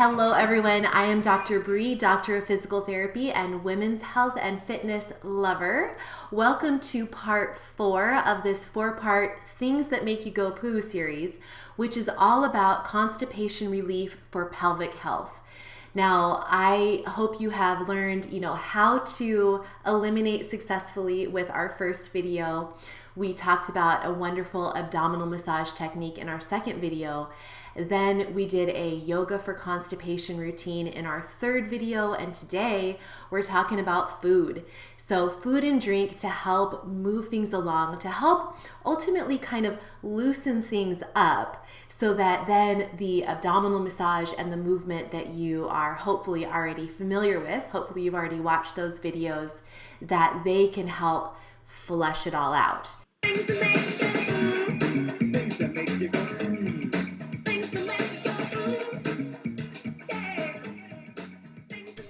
Hello everyone, I am Dr. Bree, Doctor of Physical Therapy and Women's Health and Fitness Lover. Welcome to part 4 of this 4-part Things That Make You Go Poo series, which is all about constipation relief for pelvic health. Now, I hope you have learned, how to eliminate successfully with our first video. We talked about a wonderful abdominal massage technique in our second video. Then we did a yoga for constipation routine in our third video, and today we're talking about food. So food and drink to help move things along, to help ultimately kind of loosen things up so that then the abdominal massage and the movement that you are hopefully already familiar with, hopefully you've already watched those videos, that they can help flush it all out.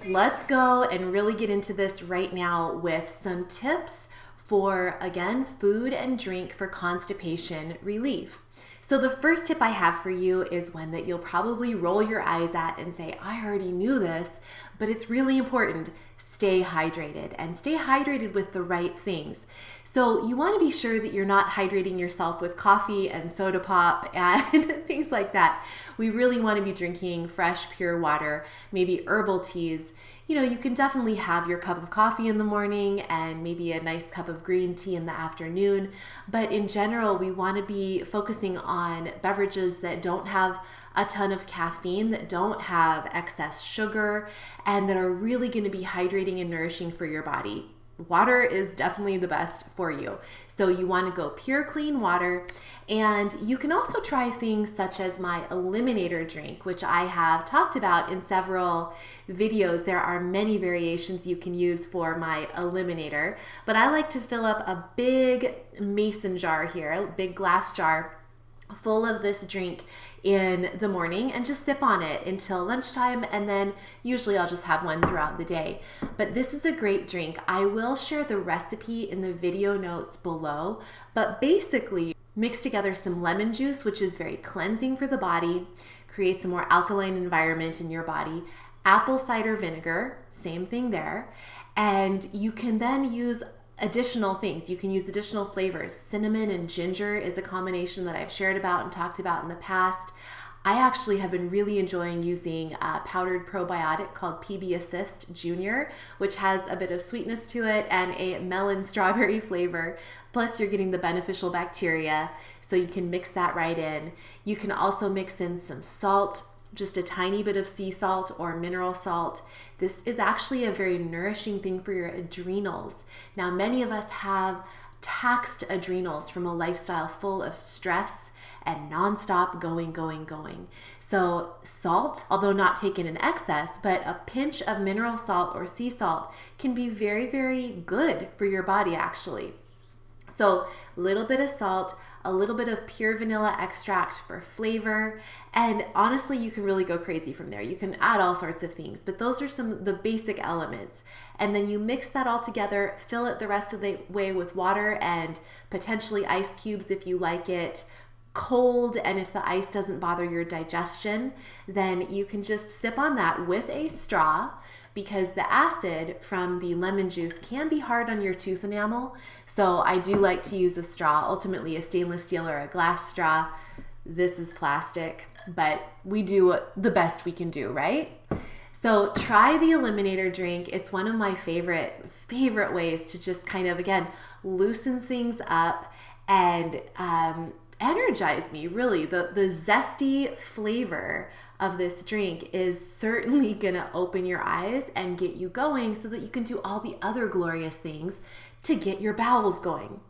Let's go and really get into this right now with some tips for, again, food and drink for constipation relief. So the first tip I have for you is one that you'll probably roll your eyes at and say, I already knew this, but it's really important. Stay hydrated, and stay hydrated with the right things. So you want to be sure that you're not hydrating yourself with coffee and soda pop and things like that. We really want to be drinking fresh, pure water, maybe herbal teas. You can definitely have your cup of coffee in the morning and maybe a nice cup of green tea in the afternoon. But in general, we want to be focusing on beverages that don't have a ton of caffeine, that don't have excess sugar, and that are really going to be hydrating and nourishing for your body. Water is definitely the best for you. So you want to go pure, clean water. And you can also try things such as my Eliminator drink, which I have talked about in several videos. There are many variations you can use for my Eliminator, but I like to fill up a big mason jar here, a big glass jar full of this drink in the morning and just sip on it until lunchtime, and then usually I'll just have one throughout the day. But this is a great drink. I will share the recipe in the video notes below, but basically mix together some lemon juice, which is very cleansing for the body, creates a more alkaline environment in your body, apple cider vinegar, same thing there, and you can then use additional things. You can use additional flavors. Cinnamon and ginger is a combination that I've shared about and talked about in the past. I actually have been really enjoying using a powdered probiotic called PB Assist Junior, which has a bit of sweetness to it and a melon strawberry flavor. Plus you're getting the beneficial bacteria, so you can mix that right in. You can also mix in some salt, just a tiny bit of sea salt or mineral salt. This is actually a very nourishing thing for your adrenals. Now, many of us have taxed adrenals from a lifestyle full of stress and nonstop going. So salt, although not taken in excess, but a pinch of mineral salt or sea salt can be very, very good for your body actually. So a little bit of salt, a little bit of pure vanilla extract for flavor, and honestly, you can really go crazy from there. You can add all sorts of things, but those are some of the basic elements. And then you mix that all together, fill it the rest of the way with water and potentially ice cubes if you like it cold, and if the ice doesn't bother your digestion, then you can just sip on that with a straw, because the acid from the lemon juice can be hard on your tooth enamel. So I do like to use a straw, ultimately a stainless steel or a glass straw. This is plastic, but we do the best we can do, right? So try the Eliminator drink. It's one of my favorite ways to just kind of, again, loosen things up and energize me, really. The zesty flavor of this drink is certainly gonna open your eyes and get you going so that you can do all the other glorious things to get your bowels going.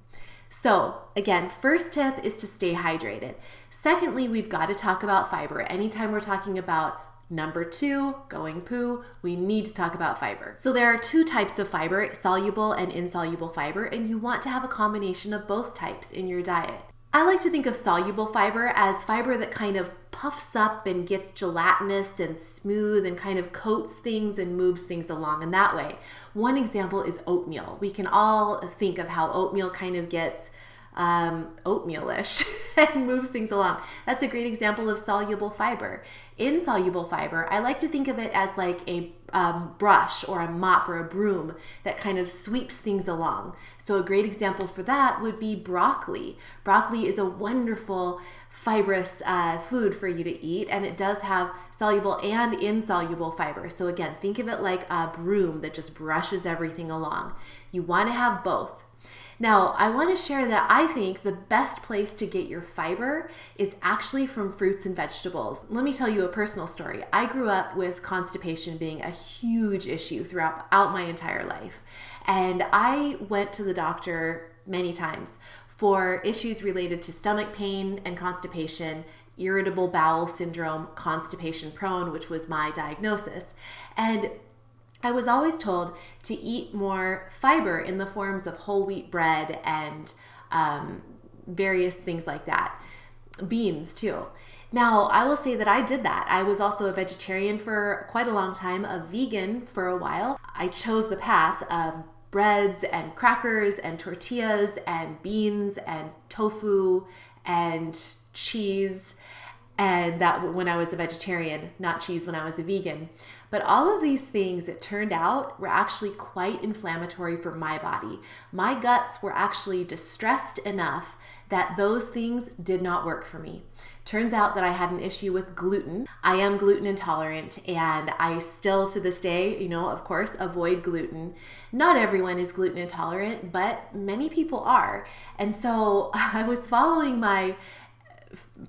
So again, first tip is to stay hydrated. Secondly, we've got to talk about fiber. Anytime we're talking about number 2, going poo, we need to talk about fiber. So there are 2 types of fiber, soluble and insoluble fiber, and you want to have a combination of both types in your diet. I like to think of soluble fiber as fiber that kind of puffs up and gets gelatinous and smooth and kind of coats things and moves things along in that way. One example is oatmeal. We can all think of how oatmeal kind of gets oatmeal-ish and moves things along. That's a great example of soluble fiber. Insoluble fiber, I like to think of it as like a brush or a mop or a broom that kind of sweeps things along. So a great example for that would be broccoli. Broccoli is a wonderful fibrous food for you to eat, and it does have soluble and insoluble fiber. So again, think of it like a broom that just brushes everything along. You want to have both. Now, I want to share that I think the best place to get your fiber is actually from fruits and vegetables. Let me tell you a personal story. I grew up with constipation being a huge issue throughout my entire life. And I went to the doctor many times for issues related to stomach pain and constipation, irritable bowel syndrome, constipation prone, which was my diagnosis. And I was always told to eat more fiber in the forms of whole wheat bread and various things like that. Beans too. Now, I will say that I did that. I was also a vegetarian for quite a long time, a vegan for a while. I chose the path of breads and crackers and tortillas and beans and tofu and cheese, and that when I was a vegetarian, not cheese when I was a vegan. But all of these things, it turned out, were actually quite inflammatory for my body. My guts were actually distressed enough that those things did not work for me. Turns out that I had an issue with gluten. I am gluten intolerant, and I still to this day, of course, avoid gluten. Not everyone is gluten intolerant, but many people are. And so I was following my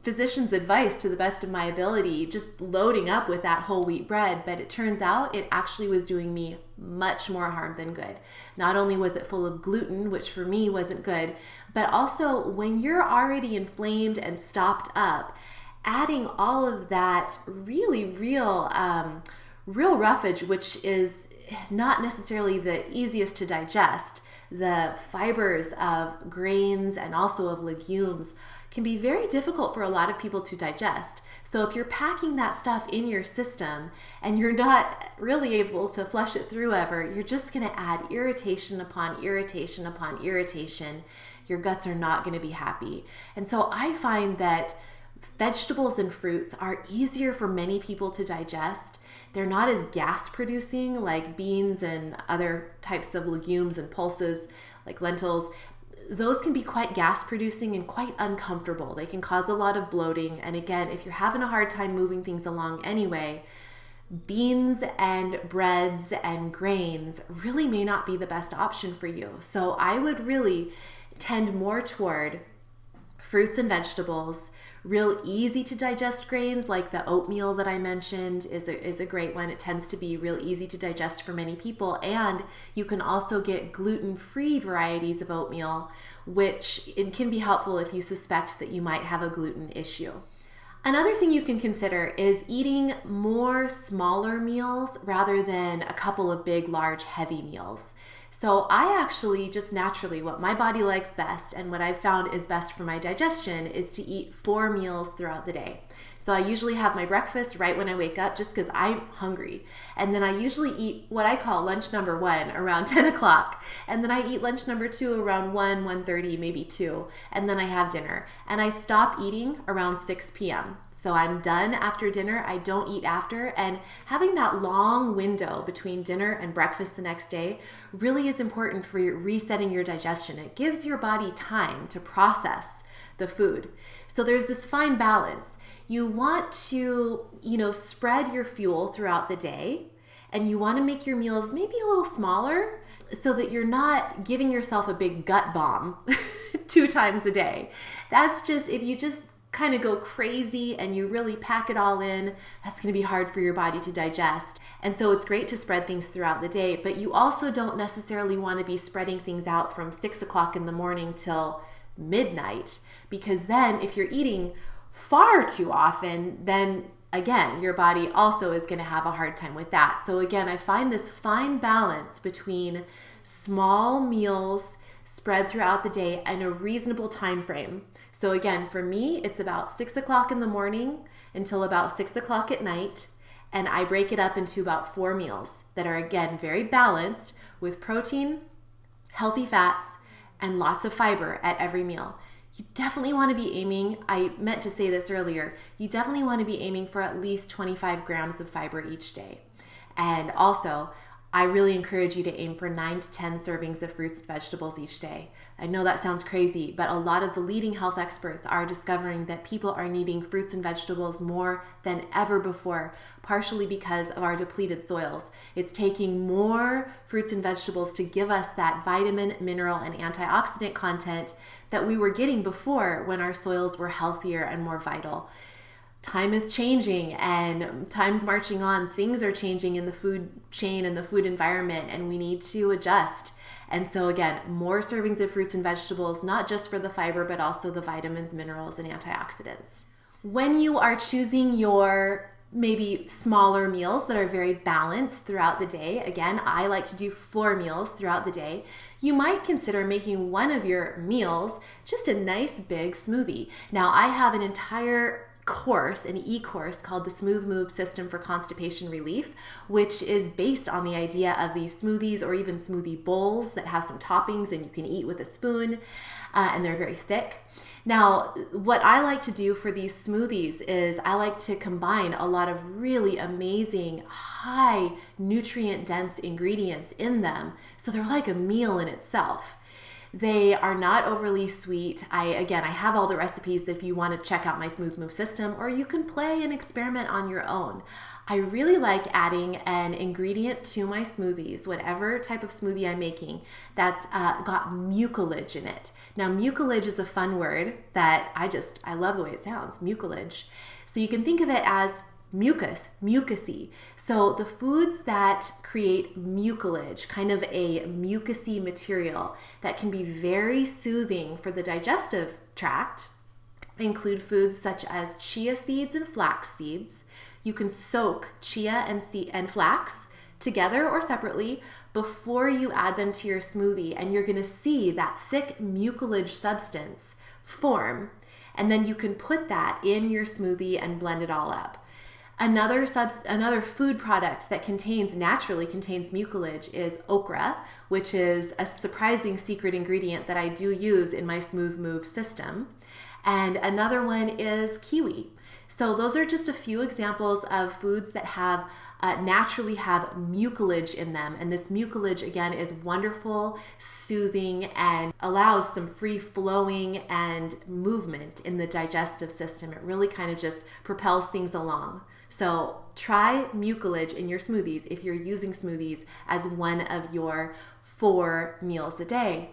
physician's advice to the best of my ability, just loading up with that whole wheat bread, but it turns out it actually was doing me much more harm than good. Not only was it full of gluten, which for me wasn't good, but also when you're already inflamed and stopped up, adding all of that really real roughage, which is not necessarily the easiest to digest, the fibers of grains and also of legumes can be very difficult for a lot of people to digest. So if you're packing that stuff in your system and you're not really able to flush it through ever, you're just going to add irritation upon irritation upon irritation. Your guts are not going to be happy. And so I find that vegetables and fruits are easier for many people to digest. They're not as gas producing like beans and other types of legumes and pulses like lentils. Those can be quite gas producing and quite uncomfortable. They can cause a lot of bloating. And again, if you're having a hard time moving things along anyway, beans and breads and grains really may not be the best option for you. So I would really tend more toward fruits and vegetables. Real easy to digest grains like the oatmeal that I mentioned is a great one. It tends to be real easy to digest for many people. And you can also get gluten-free varieties of oatmeal, which it can be helpful if you suspect that you might have a gluten issue. Another thing you can consider is eating more smaller meals rather than a couple of big, large, heavy meals. So I actually just naturally, what my body likes best and what I've found is best for my digestion is to eat 4 meals throughout the day. So I usually have my breakfast right when I wake up just because I'm hungry. And then I usually eat what I call lunch number 1 around 10 o'clock. And then I eat lunch number 2 around 1:30, maybe 2. And then I have dinner. And I stop eating around 6 p.m. So I'm done after dinner. I don't eat after. And having that long window between dinner and breakfast the next day really is important for resetting your digestion. It gives your body time to process the food. So there's this fine balance. You want to, spread your fuel throughout the day, and you want to make your meals maybe a little smaller so that you're not giving yourself a big gut bomb 2 times a day. That's just, if you just kind of go crazy and you really pack it all in, that's going to be hard for your body to digest. And so it's great to spread things throughout the day, but you also don't necessarily want to be spreading things out from 6 o'clock in the morning till midnight, because then if you're eating far too often, then again, your body also is going to have a hard time with that. So again, I find this fine balance between small meals spread throughout the day and a reasonable time frame. So again, for me, it's about 6 o'clock in the morning until about 6 o'clock at night. And I break it up into about 4 meals that are, again, very balanced with protein, healthy fats, and lots of fiber at every meal. You definitely want to be aiming, I meant to say this earlier, you definitely want to be aiming for at least 25 grams of fiber each day. And also, I really encourage you to aim for 9 to 10 servings of fruits and vegetables each day. I know that sounds crazy, but a lot of the leading health experts are discovering that people are needing fruits and vegetables more than ever before, partially because of our depleted soils. It's taking more fruits and vegetables to give us that vitamin, mineral, and antioxidant content that we were getting before when our soils were healthier and more vital. Time is changing and time's marching on. Things are changing in the food chain and the food environment, and we need to adjust. And so again, more servings of fruits and vegetables, not just for the fiber, but also the vitamins, minerals, and antioxidants. When you are choosing your maybe smaller meals that are very balanced throughout the day, again, I like to do 4 meals throughout the day, you might consider making one of your meals just a nice big smoothie. Now, I have an entire course, an e-course called the Smooth Move System for Constipation Relief, which is based on the idea of these smoothies or even smoothie bowls that have some toppings and you can eat with a spoon, and they're very thick. Now, what I like to do for these smoothies is I like to combine a lot of really amazing, high nutrient dense ingredients in them, so they're like a meal in itself. They are not overly sweet. I have all the recipes if you want to check out my Smooth Move system, or you can play and experiment on your own. I really like adding an ingredient to my smoothies, whatever type of smoothie I'm making, that's got mucilage in it. Now, mucilage is a fun word that I love the way it sounds, mucilage. So you can think of it as mucus, mucousy. So the foods that create mucilage, kind of a mucousy material that can be very soothing for the digestive tract, include foods such as chia seeds and flax seeds. You can soak chia and flax together or separately before you add them to your smoothie, and you're going to see that thick mucilage substance form, and then you can put that in your smoothie and blend it all up. Another food product that naturally contains mucilage is okra, which is a surprising secret ingredient that I do use in my Smooth Move system. And another one is kiwi. So those are just a few examples of foods that naturally have mucilage in them. And this mucilage, again, is wonderful, soothing, and allows some free flowing and movement in the digestive system. It really kind of just propels things along. So try mucilage in your smoothies if you're using smoothies as one of your 4 meals a day.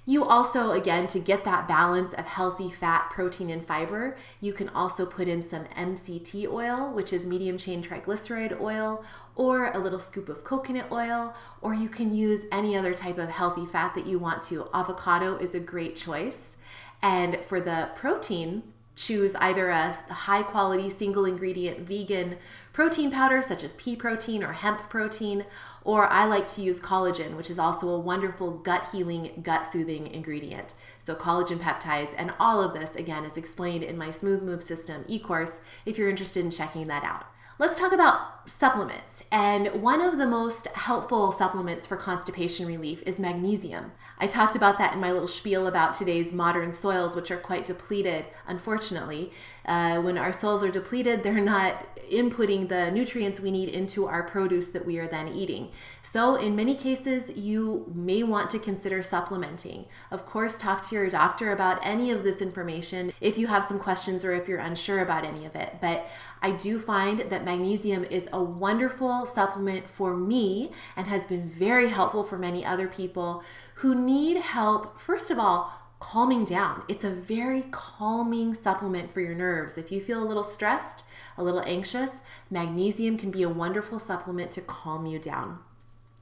You also, again, to get that balance of healthy fat, protein, and fiber, you can also put in some MCT oil, which is medium chain triglyceride oil, or a little scoop of coconut oil, or you can use any other type of healthy fat that you want to. Avocado is a great choice. And for the protein, choose either a high quality single ingredient vegan protein powder such as pea protein or hemp protein, or I like to use collagen, which is also a wonderful gut healing, gut soothing ingredient. So collagen peptides, and all of this again is explained in my Smooth Move System e-course if you're interested in checking that out. Let's talk about supplements. And one of the most helpful supplements for constipation relief is magnesium. I talked about that in my little spiel about today's modern soils, which are quite depleted, unfortunately. When our soils are depleted, they're not inputting the nutrients we need into our produce that we are then eating. So in many cases, you may want to consider supplementing. Of course, talk to your doctor about any of this information if you have some questions or if you're unsure about any of it. But I do find that magnesium is a wonderful supplement for me and has been very helpful for many other people who need help, first of all, calming down. It's a very calming supplement for your nerves. If you feel a little stressed, a little anxious, magnesium can be a wonderful supplement to calm you down.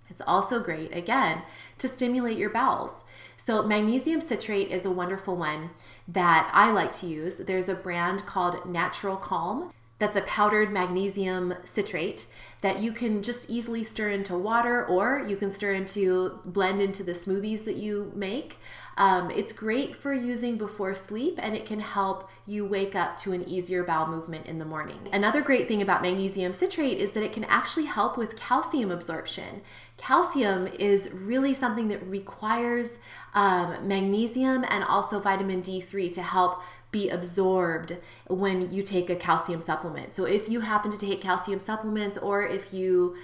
It's also great, again, to stimulate your bowels. So magnesium citrate is a wonderful one that I like to use. There's a brand called Natural Calm. That's a powdered magnesium citrate that you can just easily stir into water, or you can blend into the smoothies that you make. It's great for using before sleep, and it can help you wake up to an easier bowel movement in the morning. Another great thing about magnesium citrate is that it can actually help with calcium absorption. Calcium is really something that requires magnesium and also vitamin D3 to help be absorbed when you take a calcium supplement. So if you happen to take calcium supplements, or if you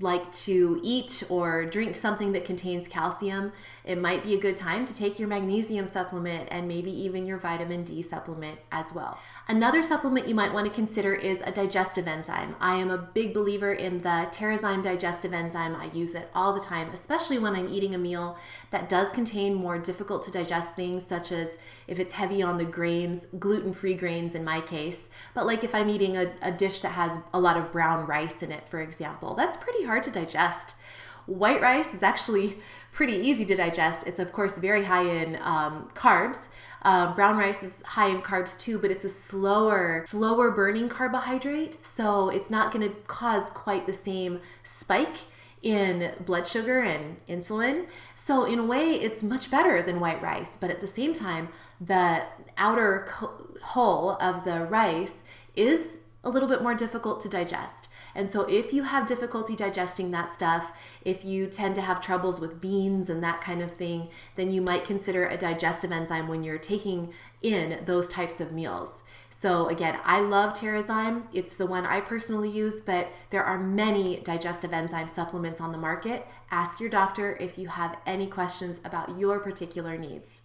like to eat or drink something that contains calcium, it might be a good time to take your magnesium supplement and maybe even your vitamin D supplement as well. Another supplement you might want to consider is a digestive enzyme. I am a big believer in the Terrazyme digestive enzyme. I use it all the time, especially when I'm eating a meal that does contain more difficult to digest things, such as if it's heavy on the grains, gluten-free grains in my case, but like if I'm eating a dish that has a lot of brown rice in it, for example, that's pretty hard to digest. White rice is actually pretty easy to digest. It's of course very high in carbs. Brown rice is high in carbs too, but it's a slower burning carbohydrate, so it's not going to cause quite the same spike in blood sugar and insulin. So in a way, it's much better than white rice, but at the same time, the outer hull of the rice is a little bit more difficult to digest. And so if you have difficulty digesting that stuff, if you tend to have troubles with beans and that kind of thing, then you might consider a digestive enzyme when you're taking in those types of meals. So again, I love Terrazyme. It's the one I personally use, but there are many digestive enzyme supplements on the market. Ask your doctor if you have any questions about your particular needs.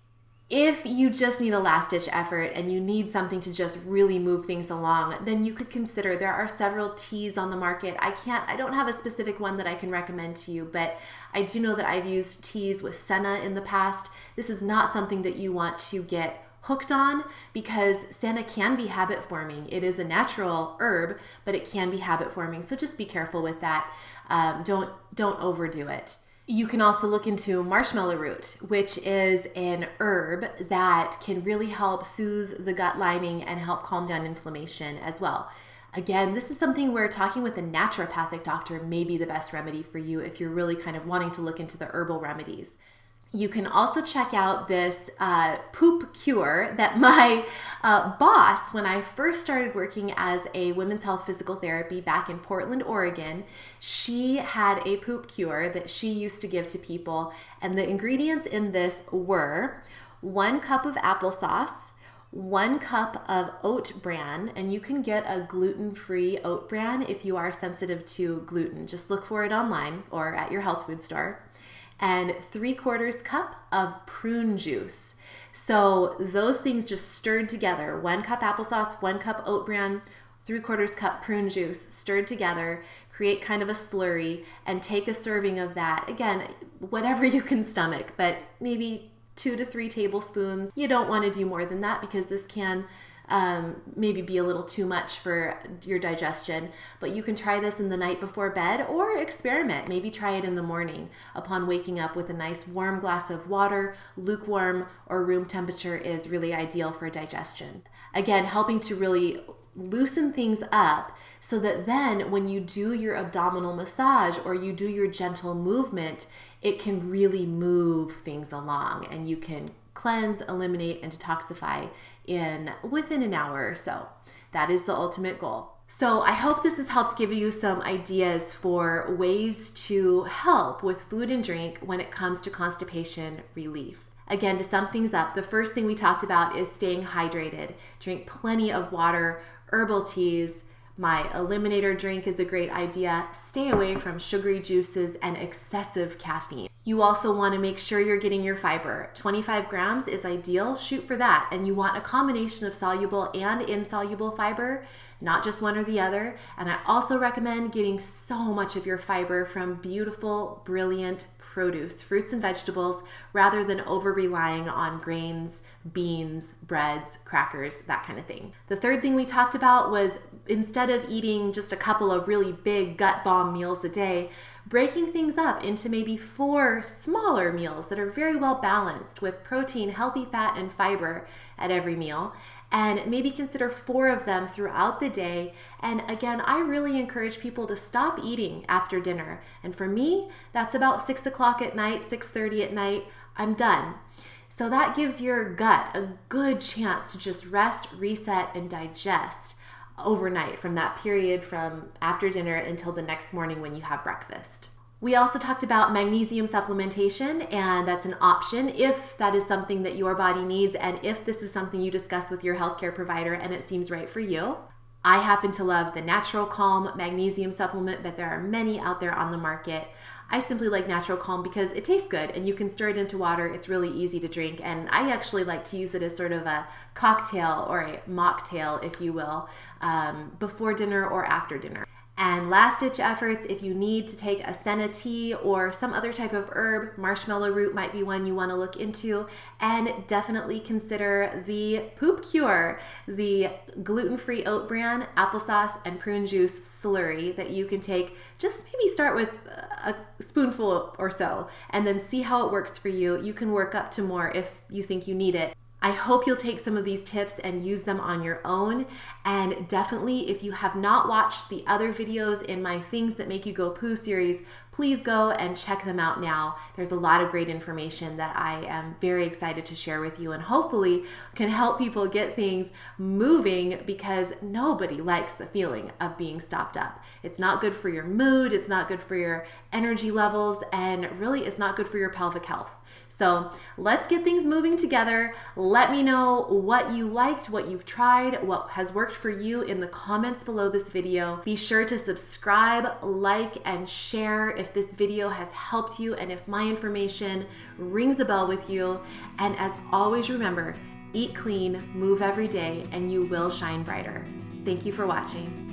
If you just need a last-ditch effort and you need something to just really move things along, then you could consider, there are several teas on the market. I don't have a specific one that I can recommend to you, but I do know that I've used teas with senna in the past. This is not something that you want to get hooked on, because senna can be habit forming. It is a natural herb, but it can be habit forming. So just be careful with that. Don't overdo it. You can also look into marshmallow root, which is an herb that can really help soothe the gut lining and help calm down inflammation as well. Again, this is something where talking with a naturopathic doctor may be the best remedy for you if you're really kind of wanting to look into the herbal remedies. You can also check out this poop cure that my boss, when I first started working as a women's health physical therapy back in Portland, Oregon, she had a poop cure that she used to give to people. And the ingredients in this were 1 cup of applesauce, 1 cup of oat bran, and you can get a gluten-free oat bran if you are sensitive to gluten. Just look for it online or at your health food store. And 3/4 cup of prune juice. So those things just stirred together. 1 cup applesauce, 1 cup oat bran, 3/4 cup prune juice, stirred together, create kind of a slurry, and take a serving of that. Again, whatever you can stomach, but maybe 2 to 3 tablespoons. You don't want to do more than that, because this can maybe be a little too much for your digestion, but you can try this in the night before bed, or experiment. Maybe try it in the morning upon waking up with a nice warm glass of water. Lukewarm or room temperature is really ideal for digestion. Again, helping to really loosen things up so that then when you do your abdominal massage or you do your gentle movement, it can really move things along and you can cleanse, eliminate, and detoxify within an hour or so. That is the ultimate goal. So I hope this has helped give you some ideas for ways to help with food and drink when it comes to constipation relief. Again, to sum things up, the first thing we talked about is staying hydrated. Drink plenty of water, herbal teas. My Eliminator drink is a great idea. Stay away from sugary juices and excessive caffeine. You also want to make sure you're getting your fiber. 25 grams is ideal. Shoot for that. And you want a combination of soluble and insoluble fiber, not just one or the other. And I also recommend getting so much of your fiber from beautiful, brilliant produce, fruits and vegetables, rather than over-relying on grains, beans, breads, crackers, that kind of thing. The third thing we talked about was, instead of eating just a couple of really big gut bomb meals a day, breaking things up into maybe 4 smaller meals that are very well balanced with protein, healthy fat, and fiber at every meal. And maybe consider 4 of them throughout the day. And again, I really encourage people to stop eating after dinner. And for me, that's about 6 o'clock at night, 6:30 at night, I'm done. So that gives your gut a good chance to just rest, reset, and digest overnight from that period from after dinner until the next morning when you have breakfast. We also talked about magnesium supplementation, and that's an option if that is something that your body needs and if this is something you discuss with your healthcare provider and it seems right for you. I happen to love the Natural Calm magnesium supplement, but there are many out there on the market. I simply like Natural Calm because it tastes good and you can stir it into water. It's really easy to drink, and I actually like to use it as sort of a cocktail or a mocktail, if you will, before dinner or after dinner. And last ditch efforts, if you need to take a senna tea or some other type of herb, marshmallow root might be one you want to look into, and definitely consider the poop cure, the gluten-free oat bran, applesauce, and prune juice slurry that you can take. Just maybe start with a spoonful or so and then see how it works for you. You can work up to more if you think you need it. I hope you'll take some of these tips and use them on your own. And definitely, if you have not watched the other videos in my Things That Make You Go Poo series, please go and check them out now. There's a lot of great information that I am very excited to share with you and hopefully can help people get things moving, because nobody likes the feeling of being stopped up. It's not good for your mood, it's not good for your energy levels, and really it's not good for your pelvic health. So let's get things moving together. Let me know what you liked, what you've tried, what has worked for you in the comments below this video. Be sure to subscribe, like, and share if this video has helped you and if my information rings a bell with you. And as always, remember, eat clean, move every day, and you will shine brighter. Thank you for watching.